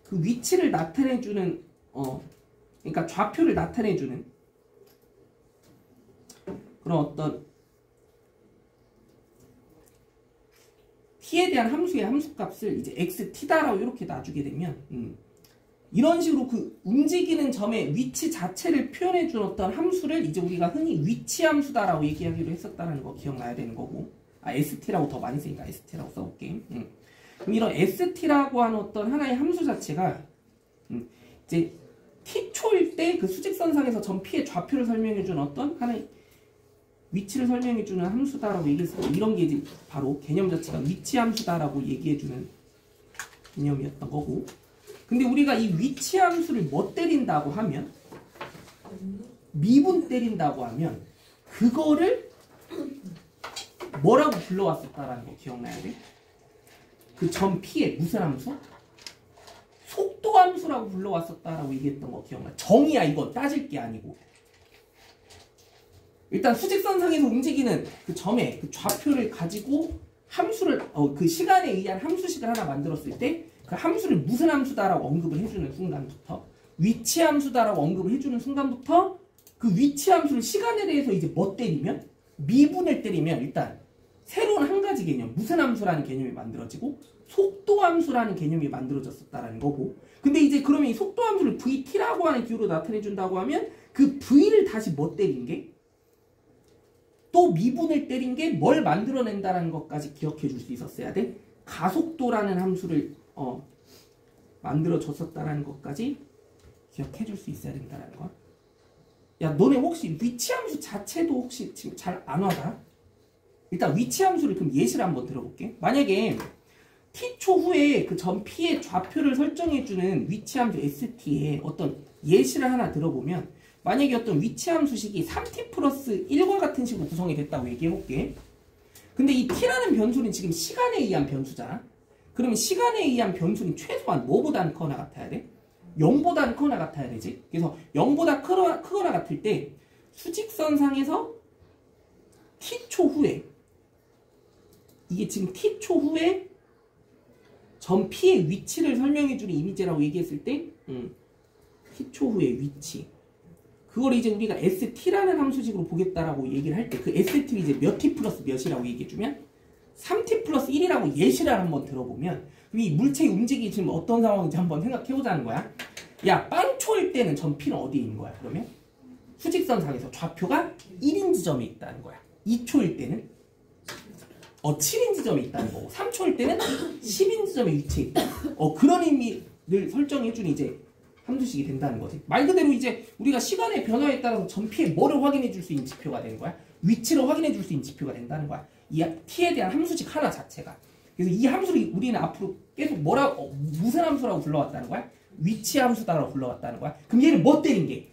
[SPEAKER 1] 그 위치를 나타내주는 그러니까 좌표를 나타내주는 그런 어떤 t에 대한 함수의 함수값을 이제 xt다라고 이렇게 놔주게 되면 이런 식으로 그 움직이는 점의 위치 자체를 표현해준 어떤 함수를 이제 우리가 흔히 위치 함수다라고 얘기하기로 했었다는 거 기억나야 되는 거고, st라고 더 많이 쓰니까 st라고 써볼게. 그럼 이런 st라고 하는 어떤 하나의 함수 자체가 이제 t초일 때 그 수직선상에서 점 P의 좌표를 설명해주는 어떤 하나의 위치를 설명해주는 함수다라고 얘기했을 때 이런 게 이제 바로 개념 자체가 위치 함수다라고 얘기해주는 개념이었던 거고, 근데 우리가 이 위치 함수를 뭐 때린다고 하면 미분 때린다고 하면 그거를 뭐라고 불러왔었다라는 거 기억나야 돼? 그 점 P의 무슨 함수? 속도 함수라고 불러왔었다라고 얘기했던 거 기억나? 정의야 이건 따질 게 아니고. 일단 수직선상에서 움직이는 그 점의 그 좌표를 가지고 함수를 그 시간에 의한 함수식을 하나 만들었을 때 그 함수를 무슨 함수다라고 언급을 해주는 순간부터 위치 함수다라고 언급을 해주는 순간부터 그 위치 함수를 시간에 대해서 이제 뭐 때리면 미분을 때리면 일단 새로운 한 가지 개념 무슨 함수라는 개념이 만들어지고 속도 함수라는 개념이 만들어졌었다라는 거고, 근데 이제 그러면 이 속도 함수를 vt라고 하는 기호로 나타내준다고 하면 그 v를 다시 뭐 때린 게 또 미분을 때린 게 뭘 만들어낸다는 것까지 기억해 줄 수 있었어야 돼. 가속도라는 함수를 만들어줬었다라는 것까지 기억해 줄 수 있어야 된다는 거. 야, 너네 혹시 위치 함수 자체도 혹시 지금 잘 안 와가? 일단 위치 함수를 그럼 예시를 한번 들어볼게. 만약에 t초 후에 그 점 P의 좌표를 설정해주는 위치 함수 st에 어떤 예시를 하나 들어보면, 만약에 어떤 위치 함수식이 3t 플러스 1과 같은 식으로 구성이 됐다고 얘기해볼게. 근데 이 t라는 변수는 지금 시간에 의한 변수잖아. 그러면 시간에 의한 변수는 최소한 뭐보다는 크거나 같아야 돼? 0보다는 크거나 같아야 되지. 그래서 0보다 크거나 같을 때 수직선상에서 t초 후에 이게 지금 t초 후에 점 P의 위치를 설명해주는 이미지라고 얘기했을 때 t초 후의 위치, 그걸 이제 우리가 st라는 함수식으로 보겠다라고 얘기를 할 때 그 st를 이제 몇 t 플러스 몇이라고 얘기해주면 3t 플러스 1이라고 예시를 한번 들어보면 이 물체의 움직임이 지금 어떤 상황인지 한번 생각해보자는 거야. 야, 빵초일 때는 점 P는 어디에 있는 거야? 그러면 수직선상에서 좌표가 1인 지점에 있다는 거야. 2초일 때는 7인 지점에 있다는 거고, 3초일 때는 10인 지점에 위치해 있다. 그런 의미를 설정해주는 이제 함수식이 된다는 거지. 말 그대로 이제 우리가 시간의 변화에 따라서 점 P의 뭐를 확인해 줄 수 있는 지표가 되는 거야? 위치를 확인해 줄 수 있는 지표가 된다는 거야. 이 t에 대한 함수식 하나 자체가. 그래서 이 함수를 우리는 앞으로 계속 무슨 함수라고 불러왔다는 거야? 위치 함수다라고 불러왔다는 거야. 그럼 얘를 뭐 때린 게?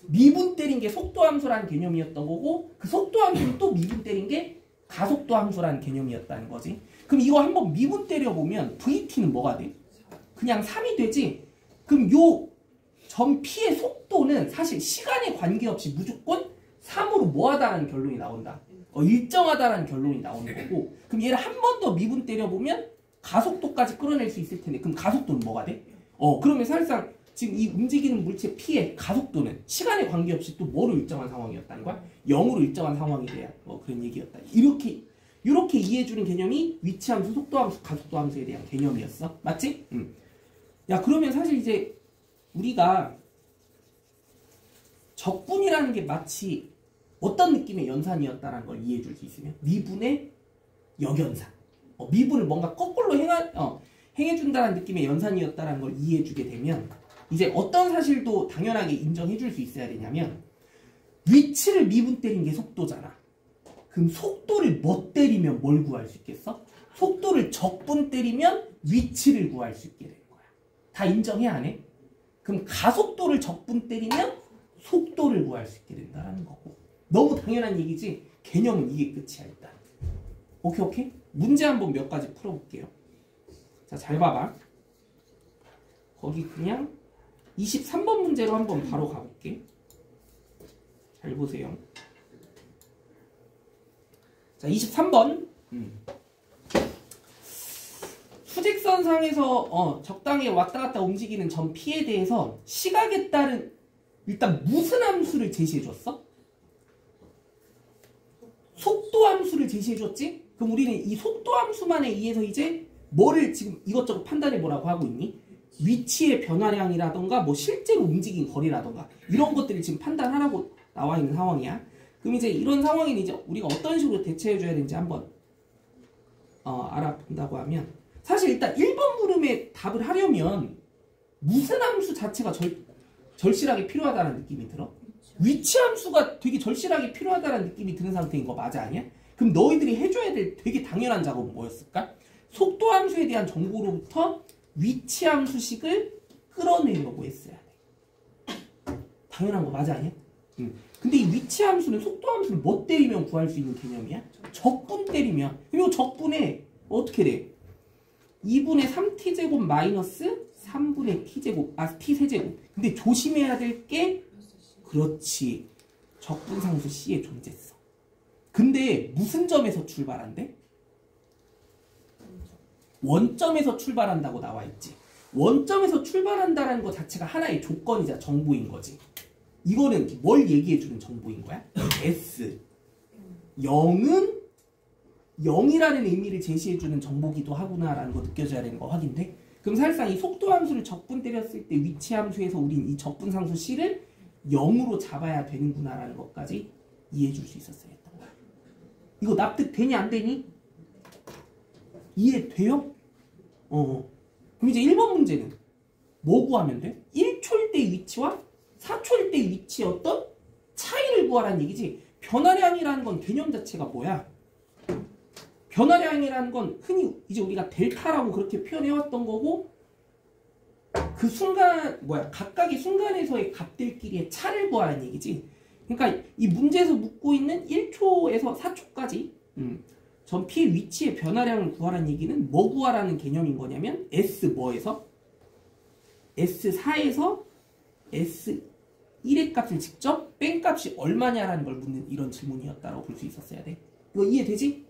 [SPEAKER 1] 미분 때린 게 속도 함수라는 개념이었던 거고, 그 속도 함수를 또 미분 때린 게 가속도 함수라는 개념이었다는 거지. 그럼 이거 한번 미분 때려보면 vt는 뭐가 돼? 그냥 3이 되지. 그럼 요 점 P의 속도는 사실 시간에 관계없이 무조건 3으로 뭐하다라는 결론이 나온다. 일정하다라는 결론이 나오는 거고, 그럼 얘를 한 번 더 미분 때려보면 가속도까지 끌어낼 수 있을 텐데, 그럼 가속도는 뭐가 돼? 그러면 사실상 지금 이 움직이는 물체 P의 가속도는 시간에 관계없이 또 뭐로 일정한 상황이었다는 거야? 0으로 일정한 상황이 돼야 그런 얘기였다. 이렇게 이해해주는 개념이 위치함수, 속도함수, 가속도함수에 대한 개념이었어. 맞지? 야, 그러면 사실 이제 우리가 적분이라는 게 마치 어떤 느낌의 연산이었다는 걸 이해해 줄 수 있으면 미분의 역연산, 미분을 뭔가 거꾸로 행해준다는 느낌의 연산이었다는 걸 이해해 주게 되면 이제 어떤 사실도 당연하게 인정해 줄 수 있어야 되냐면, 위치를 미분 때린 게 속도잖아. 그럼 속도를 뭐 때리면 뭘 구할 수 있겠어? 속도를 적분 때리면 위치를 구할 수 있게 되는 거야. 다 인정해 안 해? 그럼 가속도를 적분 때리면 속도를 구할 수 있게 된다는 거고. 너무 당연한 얘기지. 개념은 이게 끝이야 일단. 오케이? 문제 한번 몇 가지 풀어볼게요. 자, 잘 봐봐. 거기 그냥 23번 문제로 한번 바로 가볼게. 잘 보세요. 자, 23번. 수직선상에서 적당히 왔다 갔다 움직이는 점 P에 대해서 시각에 따른 일단 무슨 함수를 제시해 줬어? 속도 함수를 제시해 줬지? 그럼 우리는 이 속도 함수만에 의해서 이제 뭐를 지금 이것저것 판단해 보라고 하고 있니? 위치의 변화량이라던가 뭐 실제로 움직인 거리라던가 이런 것들을 지금 판단하라고 나와 있는 상황이야. 그럼 이제 이런 상황에는 이제 우리가 어떤 식으로 대처해 줘야 되는지 한번 알아본다고 하면, 사실 일단 1번 물음에 답을 하려면 무슨 함수 자체가 절실하게 필요하다는 느낌이 들어? 위치 함수가 되게 절실하게 필요하다는 느낌이 드는 상태인 거 맞아 아니야? 그럼 너희들이 해줘야 될 되게 당연한 작업은 뭐였을까? 속도 함수에 대한 정보로부터 위치 함수식을 끌어내려고 했어야 돼. 당연한 거 맞아 아니야? 근데 이 위치 함수는 속도 함수를 뭐 때리면 구할 수 있는 개념이야? 적분 때리면. 그리고 적분에 어떻게 돼? 2분의 3t제곱 마이너스 3분의 t세제곱. 근데 조심해야 될 게, 그렇지, 적분상수 C의 존재성. 근데 무슨 점에서 출발한대? 원점에서 출발한다고 나와 있지. 원점에서 출발한다는 것 자체가 하나의 조건이자 정보인 거지. 이거는 뭘 얘기해주는 정보인 거야? S. 0은 0이라는 의미를 제시해주는 정보기도 하구나라는 거 느껴져야 되는 거 확인돼? 그럼 사실상 이 속도 함수를 적분 때렸을 때 위치 함수에서 우린 이 적분 상수 C를 0으로 잡아야 되는구나라는 것까지 이해해줄 수 있었어야 했던 거야. 이거 납득되니 안 되니? 이해돼요? 그럼 이제 1번 문제는 뭐 구하면 돼? 1초일 때 위치와 4초일 때 위치의 어떤 차이를 구하라는 얘기지. 변화량이라는 건 개념 자체가 뭐야? 변화량이라는 건 흔히 이제 우리가 델타라고 그렇게 표현해왔던 거고, 그 순간 각각의 순간에서의 값들끼리의 차를 구하라는 얘기지. 그러니까 이 문제에서 묻고 있는 1초에서 4초까지 전 P의 위치의 변화량을 구하라는 얘기는 뭐 구하라는 개념인 거냐면 S 뭐에서? S4에서 S1의 값을 직접 뺀 값이 얼마냐라는 걸 묻는 이런 질문이었다고 볼 수 있었어야 돼. 이거 이해되지?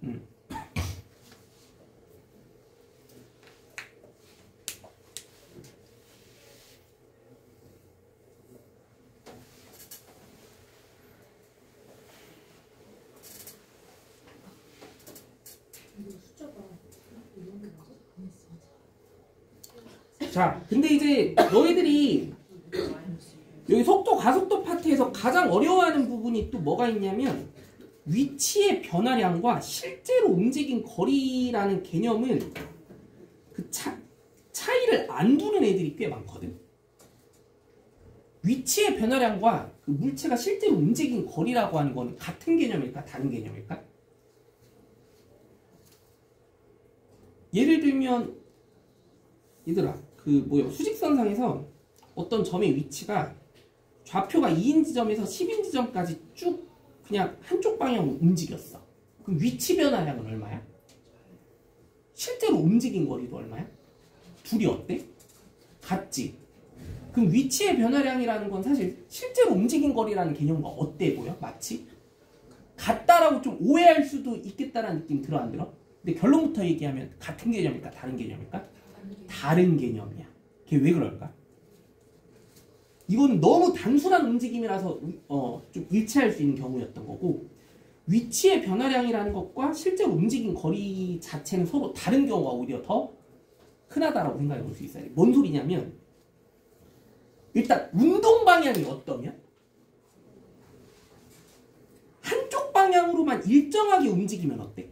[SPEAKER 1] 자, 근데 이제 너희들이 여기 속도 가속도 파트에서 가장 어려워하는 부분이 또 뭐가 있냐면, 위치의 변화량과 실제로 움직인 거리라는 개념을 그 차이를 안 두는 애들이 꽤 많거든. 위치의 변화량과 그 물체가 실제로 움직인 거리라고 하는 건 같은 개념일까? 다른 개념일까? 예를 들면 얘들아, 수직선상에서 어떤 점의 위치가 좌표가 2인 지점에서 10인 지점까지 쭉 그냥 한쪽 방향으로 움직였어. 그럼 위치 변화량은 얼마야? 실제로 움직인 거리도 얼마야? 둘이 어때? 같지? 그럼 위치의 변화량이라는 건 사실 실제로 움직인 거리라는 개념과 어때 보여? 마치? 같다라고 좀 오해할 수도 있겠다라는 느낌 들어 안 들어? 근데 결론부터 얘기하면 같은 개념일까? 다른 개념일까? 다른 개념이야. 그게 왜 그럴까? 이거는 너무 단순한 움직임이라서 좀 일치할 수 있는 경우였던 거고, 위치의 변화량이라는 것과 실제로 움직인 거리 자체는 서로 다른 경우가 오히려 더 흔하다라고 생각해 볼 수 있어요. 뭔 소리냐면, 일단 운동 방향이 어떠면 한쪽 방향으로만 일정하게 움직이면 어때?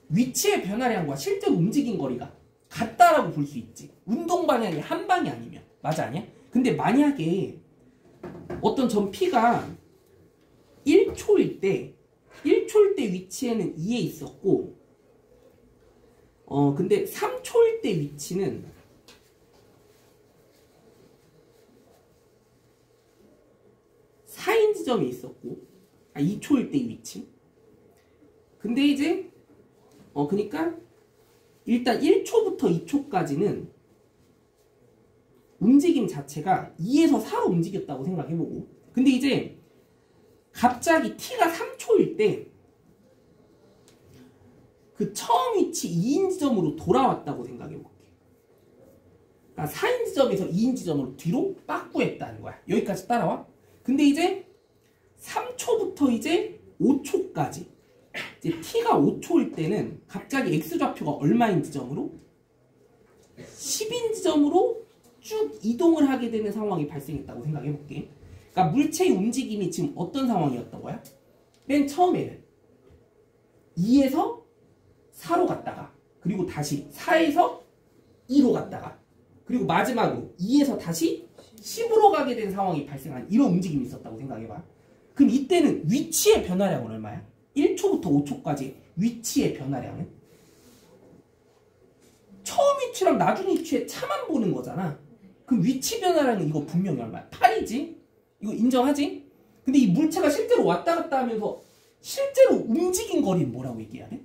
[SPEAKER 1] 위치의 변화량과 실제로 움직인 거리가 같다라고 볼 수 있지. 운동 방향이 한 방이 아니면. 맞아 아니야? 근데 만약에 어떤 점 P가 1초일 때 위치에는 2에 있었고, 근데 3초일 때 위치는 4인 지점에 있었고, 2초일 때 위치. 근데 이제 그러니까 일단 1초부터 2초까지는 움직임 자체가 2에서 4로 움직였다고 생각해보고, 근데 이제 갑자기 t가 3초일 때 그 처음 위치 2인 지점으로 돌아왔다고 생각해 볼게. 그러니까 4인 지점에서 2인 지점으로 뒤로 빠꾸했다는 거야. 여기까지 따라와. 근데 이제 3초부터 이제 5초까지 이제 t가 5초일 때는 갑자기 x좌표가 얼마인 지점으로? 10인 지점으로 쭉 이동을 하게 되는 상황이 발생했다고 생각해 볼게. 그러니까 물체의 움직임이 지금 어떤 상황이었던 거야? 맨 처음에는 2에서 4로 갔다가 그리고 다시 4에서 2로 갔다가 그리고 마지막으로 2에서 다시 10으로 가게 된 상황이 발생한 이런 움직임이 있었다고 생각해봐. 그럼 이때는 위치의 변화량은 얼마야? 1초부터 5초까지 위치의 변화량은? 처음 위치랑 나중 위치의 차만 보는 거잖아. 그럼 위치 변화량은 이거 분명히 얼마야? 8이지? 이거 인정하지? 근데 이 물체가 실제로 왔다 갔다 하면서 실제로 움직인 거리는 뭐라고 얘기해야 돼?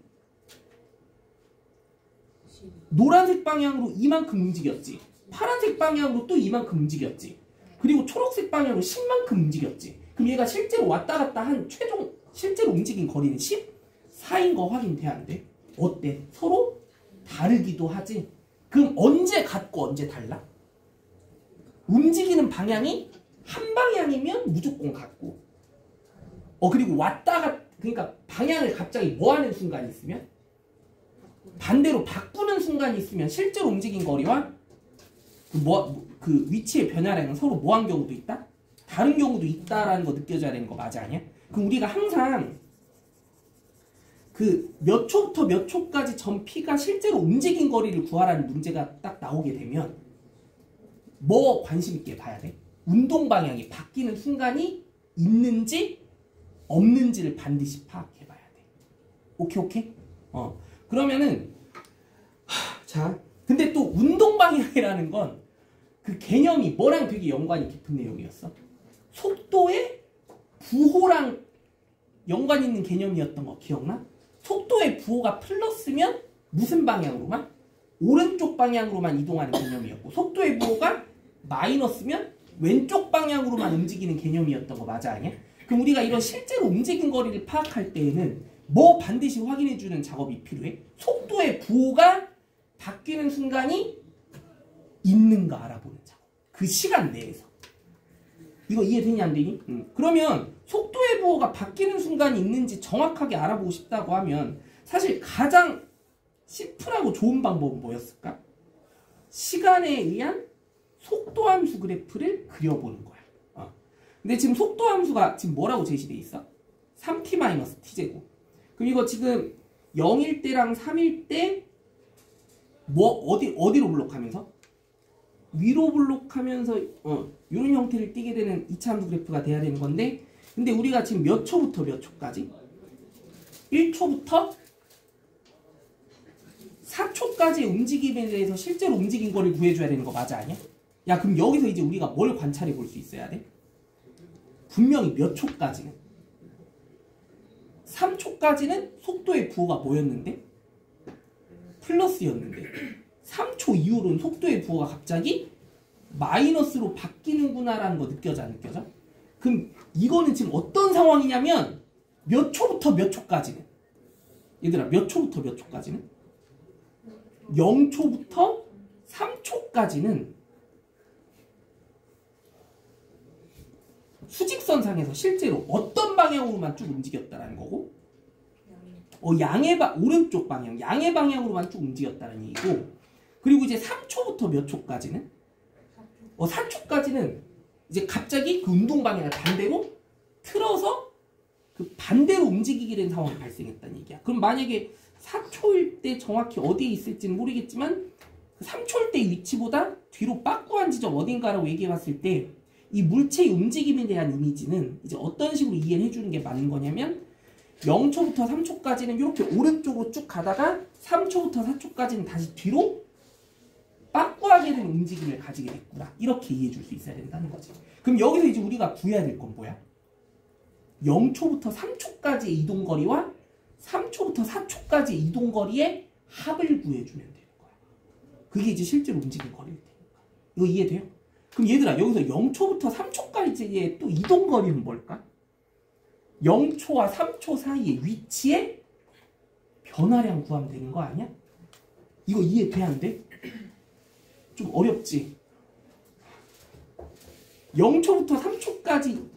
[SPEAKER 1] 노란색 방향으로 이만큼 움직였지. 파란색 방향으로 또 이만큼 움직였지. 그리고 초록색 방향으로 10만큼 움직였지. 그럼 얘가 실제로 왔다 갔다 한 최종 실제로 움직인 거리는 14인 거 확인돼야 안 돼? 어때? 서로 다르기도 하지. 그럼 언제 같고 언제 달라? 움직이는 방향이 한 방향이면 무조건 같고 그리고 왔다가 그러니까 방향을 갑자기 뭐 하는 순간이 있으면 반대로 바꾸는 순간이 있으면 실제로 움직인 거리와 그 위치의 변화량은 서로 뭐한 경우도 있다? 다른 경우도 있다라는 거 느껴져야 되는 거 맞아 아니야? 그럼 우리가 항상 그 몇 초부터 몇 초까지 전 P가 실제로 움직인 거리를 구하라는 문제가 딱 나오게 되면 뭐 관심 있게 봐야 돼? 운동 방향이 바뀌는 순간이 있는지 없는지를 반드시 파악해 봐야 돼. 오케이? 그러면은 자, 근데 또 운동 방향이라는 건 그 개념이 뭐랑 되게 연관이 깊은 내용이었어. 속도의 부호랑 연관 있는 개념이었던 거 기억나? 속도의 부호가 플러스면 무슨 방향으로만? 오른쪽 방향으로만 이동하는 개념이었고 속도의 부호가 마이너스면 왼쪽 방향으로만 움직이는 개념이었던 거 맞아 아니야? 그럼 우리가 이런 실제로 움직인 거리를 파악할 때에는 뭐 반드시 확인해주는 작업이 필요해? 속도의 부호가 바뀌는 순간이 있는가 알아보는 작업. 그 시간 내에서. 이거 이해되니 안 되니? 그러면 속도의 부호가 바뀌는 순간이 있는지 정확하게 알아보고 싶다고 하면 사실 가장 심플하고 좋은 방법은 뭐였을까? 시간에 의한 속도함수 그래프를 그려보는 거야. 근데 지금 속도함수가 지금 뭐라고 제시돼 있어? 3t-t제곱. 그럼 이거 지금 0일 때랑 3일 때 뭐 어디로 블록하면서? 위로 블록하면서 이런 형태를 띠게 되는 이차함수 그래프가 돼야 되는 건데 근데 우리가 지금 몇 초부터 몇 초까지? 1초부터 4초까지의 움직임에 대해서 실제로 움직인 거를 구해줘야 되는 거 맞아 아니야? 야 그럼 여기서 이제 우리가 뭘 관찰해 볼 수 있어야 돼? 분명히 몇 초까지는 3초까지는 속도의 부호가 뭐였는데? 플러스였는데 3초 이후로는 속도의 부호가 갑자기 마이너스로 바뀌는구나 라는 거 느껴져 안 느껴져? 그럼 이거는 지금 어떤 상황이냐면 몇 초부터 몇 초까지는 얘들아 몇 초부터 몇 초까지는 0초부터 3초까지는 수직선상에서 실제로 어떤 방향으로만 쭉 움직였다라는 거고 오른쪽 방향, 양의 방향으로만 쭉 움직였다는 얘기고 그리고 이제 3초부터 몇 초까지는 4초까지는 이제 갑자기 그 운동 방향을 반대로 틀어서 그 반대로 움직이게 된 상황이 발생했다는 얘기야. 그럼 만약에 4초일 때 정확히 어디에 있을지는 모르겠지만 3초일 때 위치보다 뒤로 빠꾸한 지점 어딘가라고 얘기해 봤을 때 이 물체의 움직임에 대한 이미지는 이제 어떤 식으로 이해를 해주는 게 맞는 거냐면 0초부터 3초까지는 이렇게 오른쪽으로 쭉 가다가 3초부터 4초까지는 다시 뒤로 빠꾸하게 된 움직임을 가지게 됐구나. 이렇게 이해해 줄 수 있어야 된다는 거지. 그럼 여기서 이제 우리가 구해야 될 건 뭐야? 0초부터 3초까지의 이동거리와 3초부터 4초까지의 이동거리의 합을 구해주면 되는 거야. 그게 이제 실제로 움직인 거리일 테니까. 이거 이해돼요? 그럼 얘들아 여기서 0초부터 3초까지의 또 이동거리는 뭘까? 0초와 3초 사이의 위치에 변화량 구하면 되는 거 아니야? 이거 이해돼 안 돼? 좀 어렵지? 0초부터 3초까지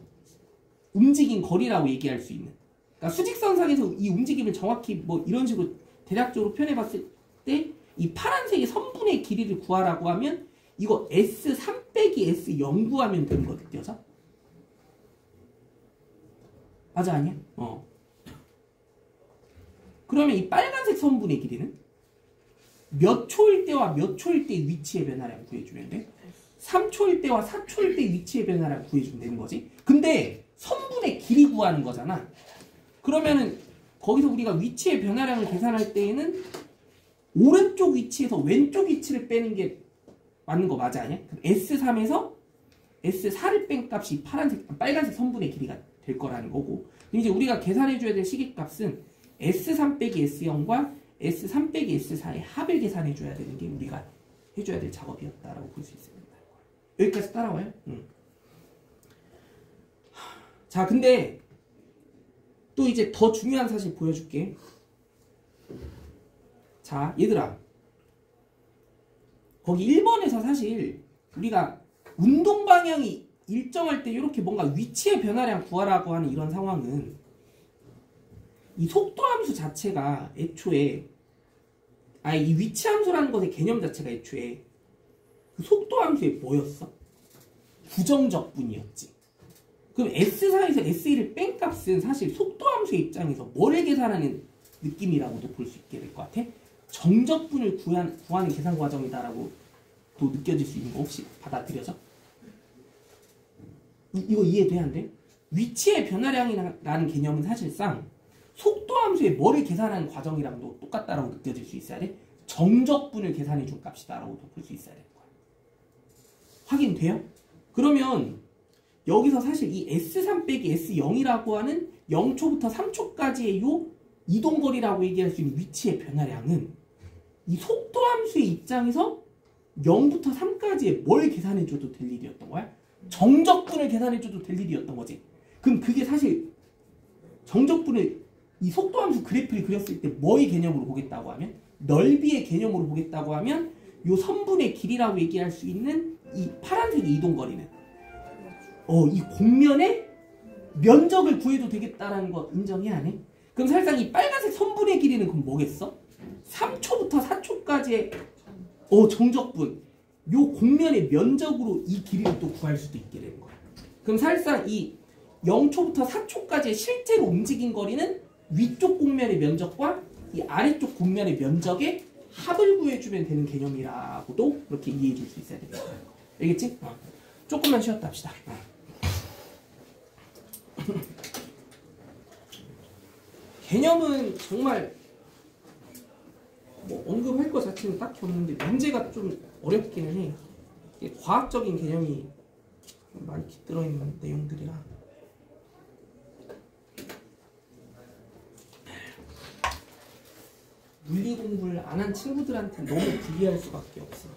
[SPEAKER 1] 움직인 거리라고 얘기할 수 있는. 그러니까 수직선상에서 이 움직임을 정확히 뭐 이런 식으로 대략적으로 표현해봤을 때 이 파란색의 선분의 길이를 구하라고 하면 이거 S3 빼기 S0 구하면 되는 거 느껴져? 맞아 아니야? 그러면 이 빨간색 선분의 길이는 몇 초일 때와 몇 초일 때의 위치의 변화량 구해주면 돼? 3초일 때와 4초일 때의 위치의 변화량 구해주면 되는 거지. 근데 선분의 길이 구하는 거잖아. 그러면은 거기서 우리가 위치의 변화량을 계산할 때에는 오른쪽 위치에서 왼쪽 위치를 빼는 게 맞는 거 맞아 아니야? S3에서 S4를 뺀 값이 빨간색 선분의 길이가 될 거라는 거고. 이제 우리가 계산해줘야 될 시계값은 S3 빼기 S0과 S3 빼기 S4의 합을 계산해줘야 되는 게 우리가 해줘야 될 작업이었다라고 볼 수 있습니다. 여기까지 따라와요? 자, 근데 또 이제 더 중요한 사실 보여줄게. 자, 얘들아. 거기 1번에서 사실 우리가 운동 방향이 일정할 때 이렇게 뭔가 위치의 변화량 구하라고 하는 이런 상황은 이 속도 함수 자체가 애초에 이 위치 함수라는 것의 개념 자체가 애초에 그 속도 함수의 뭐였어? 부정적분이었지. 그럼 S4에서 S1을 뺀 값은 사실 속도 함수의 입장에서 뭐를 계산하는 느낌이라고도 볼 수 있게 될 것 같아? 정적분을 구하는 계산 과정이다라고 또 느껴질 수 있는 거 혹시 받아들여져? 이거 이해돼 안 돼? 위치의 변화량이라는 개념은 사실상 속도 함수의 뭐를 계산하는 과정이랑도 똑같다라고 느껴질 수 있어야 돼? 정적분을 계산해 준 값이다라고도 볼 수 있어야 되는 거야. 확인돼요? 그러면 여기서 사실 이 S3 빼기 S0이라고 하는 0초부터 3초까지의 요 이동거리라고 얘기할 수 있는 위치의 변화량은 이 속도 함수의 입장에서 0부터 3까지의 뭘 계산해줘도 될 일이었던 거야? 정적분을 계산해줘도 될 일이었던 거지. 그럼 그게 사실 정적분을 이 속도 함수 그래프를 그렸을 때 뭐의 개념으로 보겠다고 하면 넓이의 개념으로 보겠다고 하면 요 선분의 길이라고 얘기할 수 있는 이 파란색의 이동거리는 이 공면의 면적을 구해도 되겠다라는 거 인정해 안 해? 그럼 사실상 이 빨간색 선분의 길이는 그럼 뭐겠어? 3초부터 4초까지의 정적분 요 공면의 면적으로 이 길이를 또 구할 수도 있게 되는 거야. 그럼 사실상 이 0초부터 4초까지의 실제로 움직인 거리는 위쪽 공면의 면적과 이 아래쪽 공면의 면적의 합을 구해주면 되는 개념이라고도 그렇게 이해해 줄 수 있어야 됩니다. 알겠지? 조금만 쉬었다 합시다. 개념은 정말 뭐 언급할 것 자체는 딱히 없는데 문제가 좀 어렵기는 해. 이게 과학적인 개념이 많이 깃들어 있는 내용들이라. 물리 공부를 안 한 친구들한테 너무 불리할 수밖에 없어.